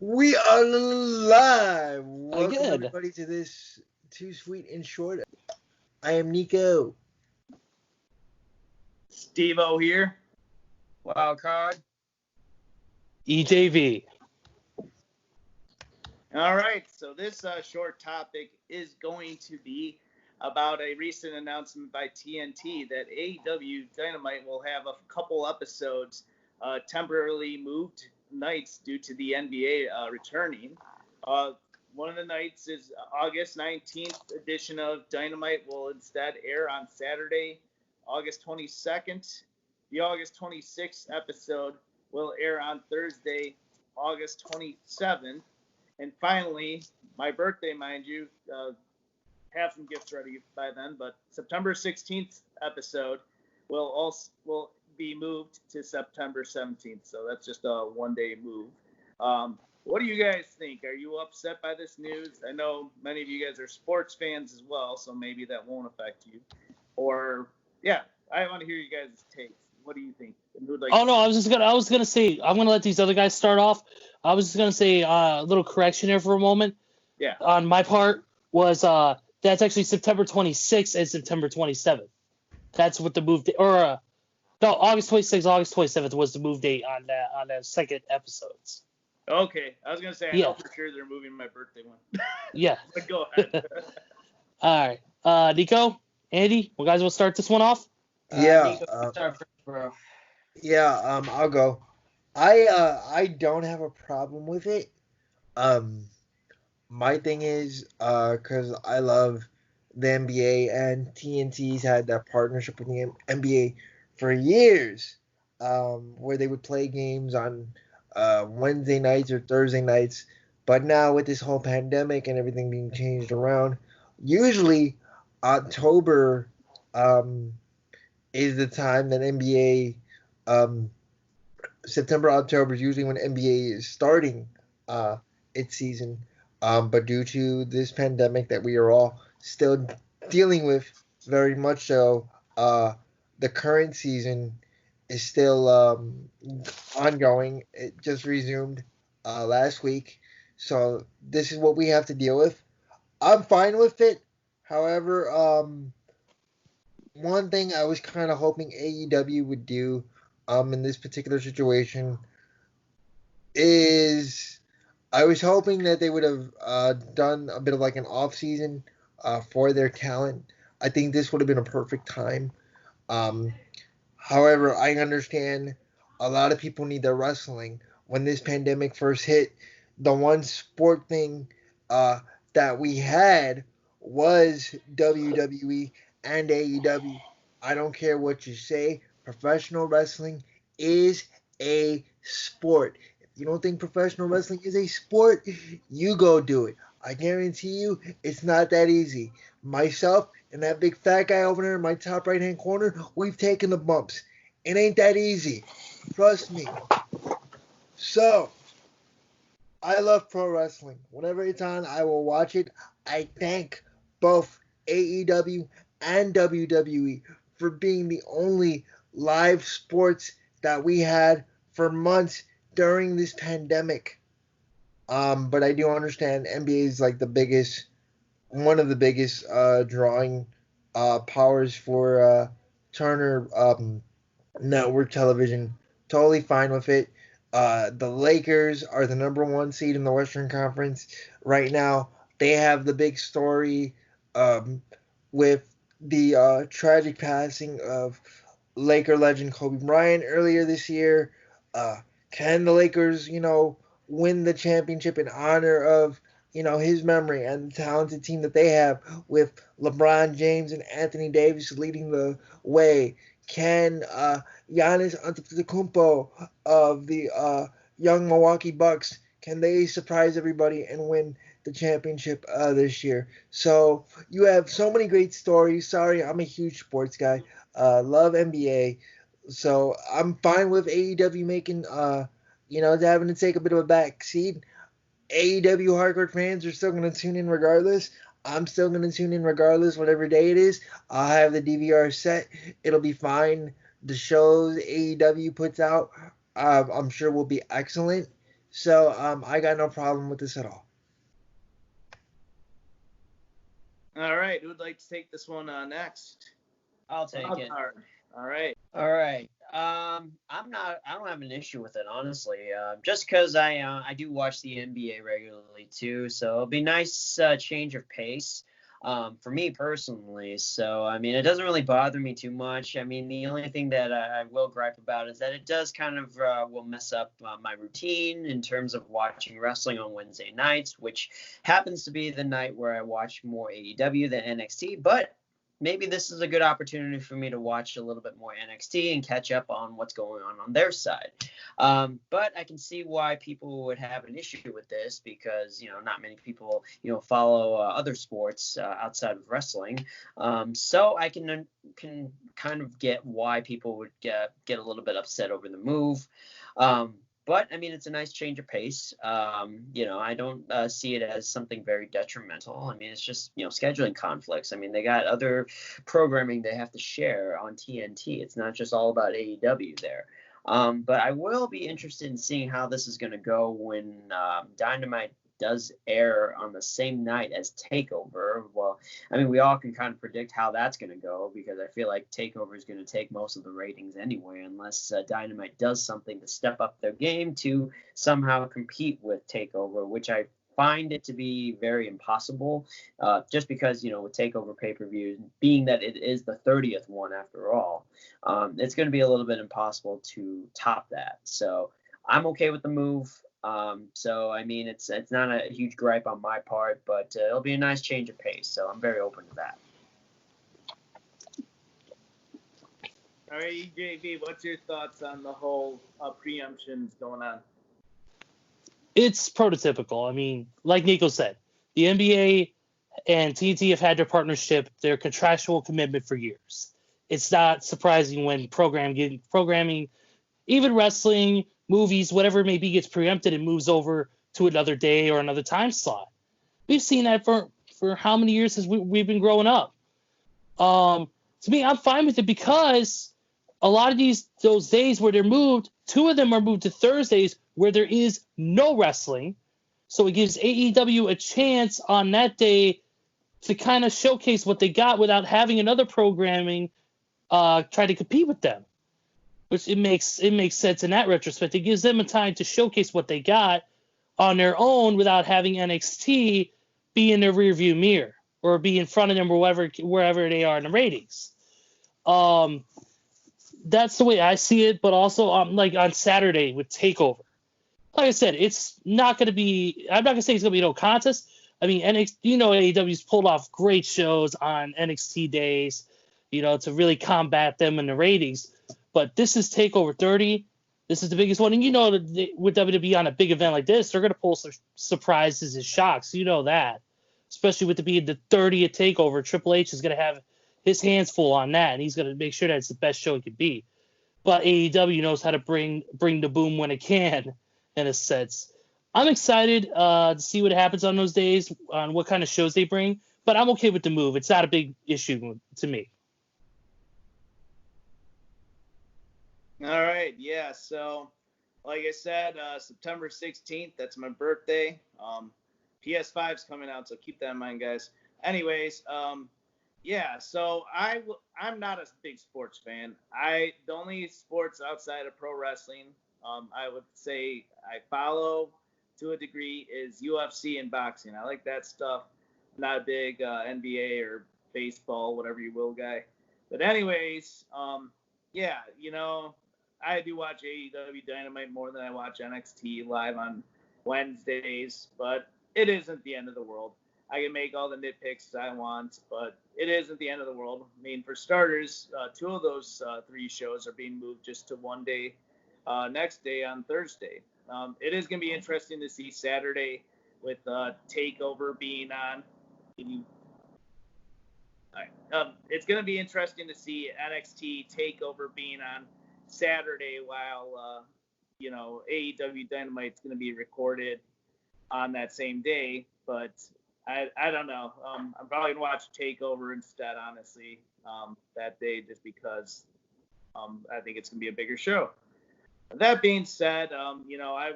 We are live. Welcome Good. everybody to this Too Sweet and Short. I am Nico. Steve-O here. Wild card. EJV. All right, so this short topic is going to be about a recent announcement by TNT that AEW Dynamite will have a couple episodes temporarily moved nights due to the NBA returning. One of the nights is August 19th edition of Dynamite will instead air on Saturday, August 22nd. The August 26th episode will air on Thursday, August 27th. And finally, my birthday, mind you, have some gifts ready by then. But September 16th episode will be moved to September 17th. So that's just a one-day move. What do you guys think? Are you upset by this news? I know many of you guys are sports fans as well, so maybe that won't affect you. Or yeah, I want to hear you guys' takes. What do you think? I was gonna say I'm gonna let these other guys start off. I was just gonna say a little correction here for a moment. Yeah. On my part was that's actually September 26th and September 27th. That's what the move date, or no, August 26th, August 27th was the move date on the second episodes. Okay, I was gonna say I know for sure they're moving my birthday one. Yeah. But go ahead. All right, Nico, Andy, you guys will start this one off. Nico, Start first, bro. I'll go. I don't have a problem with it. My thing is, because I love the NBA and TNT's had that partnership with the NBA for years, where they would play games on Wednesday nights or Thursday nights. But now with this whole pandemic and everything being changed around, usually October is the time that NBA September, October is usually when NBA is starting its season. But due to this pandemic that we are all still dealing with, very much so, the current season is still ongoing. It just resumed last week. So this is what we have to deal with. I'm fine with it. However, one thing I was kind of hoping AEW would do in this particular situation is I was hoping that they would have done a bit of like an off season for their talent. I think this would have been a perfect time. However, I understand a lot of people need their wrestling. When this pandemic first hit, the one sport thing that we had was WWE and AEW. I don't care what you say. Professional wrestling is a sport. If you don't think professional wrestling is a sport, you go do it. I guarantee you it's not that easy. Myself and that big fat guy over there in my top right hand corner, we've taken the bumps. It ain't that easy. Trust me. So, I love pro wrestling. Whenever it's on, I will watch it. I thank both AEW and WWE for being the only live sports that we had for months during this pandemic. But I do understand NBA is like one of the biggest drawing powers for Turner network television. Totally fine with it. The Lakers are the number one seed in the Western Conference right now. They have the big story with the tragic passing of Laker legend Kobe Bryant earlier this year. Can the Lakers, win the championship in honor of, his memory and the talented team that they have with LeBron James and Anthony Davis leading the way? Can Giannis Antetokounmpo of the young Milwaukee Bucks, can they surprise everybody and win the championship this year? So you have so many great stories. Sorry, I'm a huge sports guy. Love NBA. So I'm fine with AEW making, having to take a bit of a back seat. AEW hardcore fans are still going to tune in regardless. I'm still going to tune in regardless, whatever day it is. I'll have the DVR set. It'll be fine. The shows AEW puts out, I'm sure will be excellent. So I got no problem with this at all. All right, who would like to take this one next? I'll take it. All right. All right. I don't have an issue with it, honestly. Just because I do watch the NBA regularly too, so it'll be nice change of pace. For me personally. So I mean, it doesn't really bother me too much. I mean, the only thing that I will gripe about is that it does kind of will mess up my routine in terms of watching wrestling on Wednesday nights, which happens to be the night where I watch more AEW than NXT, but maybe this is a good opportunity for me to watch a little bit more NXT and catch up on what's going on their side. But I can see why people would have an issue with this because, not many people, follow other sports outside of wrestling. So I can kind of get why people would get a little bit upset over the move. But I mean, it's a nice change of pace. I don't see it as something very detrimental. I mean, it's just, scheduling conflicts. I mean, they got other programming they have to share on TNT. It's not just all about AEW there. But I will be interested in seeing how this is going to go when Dynamite does air on the same night as TakeOver. Well, I mean, we all can kind of predict how that's going to go because I feel like TakeOver is going to take most of the ratings anyway, unless Dynamite does something to step up their game to somehow compete with TakeOver, which I find it to be very impossible, just because, with TakeOver pay-per-view, being that it is the 30th one after all, it's going to be a little bit impossible to top that. So I'm okay with the move. So I mean, it's not a huge gripe on my part, but it'll be a nice change of pace. So I'm very open to that. All right, JV, what's your thoughts on the whole preemptions going on? It's prototypical. I mean, like Nico said, the NBA and TNT have had their partnership, their contractual commitment for years. It's not surprising when programming, even wrestling, movies, whatever it may be, gets preempted and moves over to another day or another time slot. We've seen that for how many years since we've been growing up. To me, I'm fine with it because a lot of those days where they're moved, 2 of them are moved to Thursdays where there is no wrestling. So it gives AEW a chance on that day to kind of showcase what they got without having another programming try to compete with them. Which it makes sense in that retrospect. It gives them a time to showcase what they got on their own without having NXT be in their rearview mirror or be in front of them or wherever they are in the ratings. That's the way I see it. But also, like on Saturday with TakeOver, like I said, it's not going to be. I'm not going to say it's going to be no contest. I mean, AEW's pulled off great shows on NXT days, to really combat them in the ratings. But this is TakeOver 30. This is the biggest one. And with WWE on a big event like this, they're going to pull some surprises and shocks. You know that. Especially with it being the 30th TakeOver, Triple H is going to have his hands full on that. And he's going to make sure that it's the best show it can be. But AEW knows how to bring the boom when it can, in a sense. I'm excited to see what happens on those days, on what kind of shows they bring. But I'm okay with the move. It's not a big issue to me. All right, yeah. So, like I said, September 16th, that's my birthday. PS5's coming out, so keep that in mind, guys. Anyways, yeah. So I'm not a big sports fan. The only sports outside of pro wrestling, I would say I follow to a degree is UFC and boxing. I like that stuff. I'm not a big NBA or baseball, whatever you will, guy. But anyways, yeah, I do watch AEW Dynamite more than I watch NXT live on Wednesdays, but it isn't the end of the world. I can make all the nitpicks I want, but it isn't the end of the world. I mean, for starters, 2 of those 3 shows are being moved just to one day, next day on Thursday. It is going to be interesting to see Saturday with TakeOver being on. It's going to be interesting to see NXT TakeOver being on Saturday while AEW Dynamite is going to be recorded on that same day. But I don't know. I'm probably going to watch TakeOver instead, honestly, that day just because I think it's going to be a bigger show. That being said, you know, I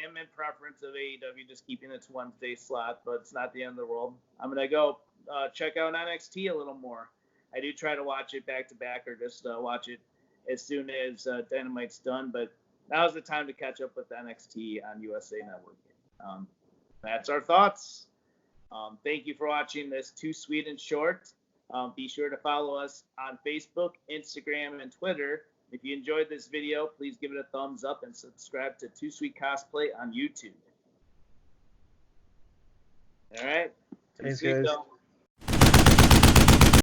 am in preference of AEW just keeping its Wednesday slot, but it's not the end of the world. I'm gonna go check out NXT a little more. I do try to watch it back to back or just watch it as soon as Dynamite's done, but now's the time to catch up with NXT on USA Network. That's our thoughts. Thank you for watching this Too Sweet and Short. Be sure to follow us on Facebook, Instagram, and Twitter. If you enjoyed this video, please give it a thumbs up and subscribe to Too Sweet Cosplay on YouTube. All right. Too Thanks, sweet, guys. though.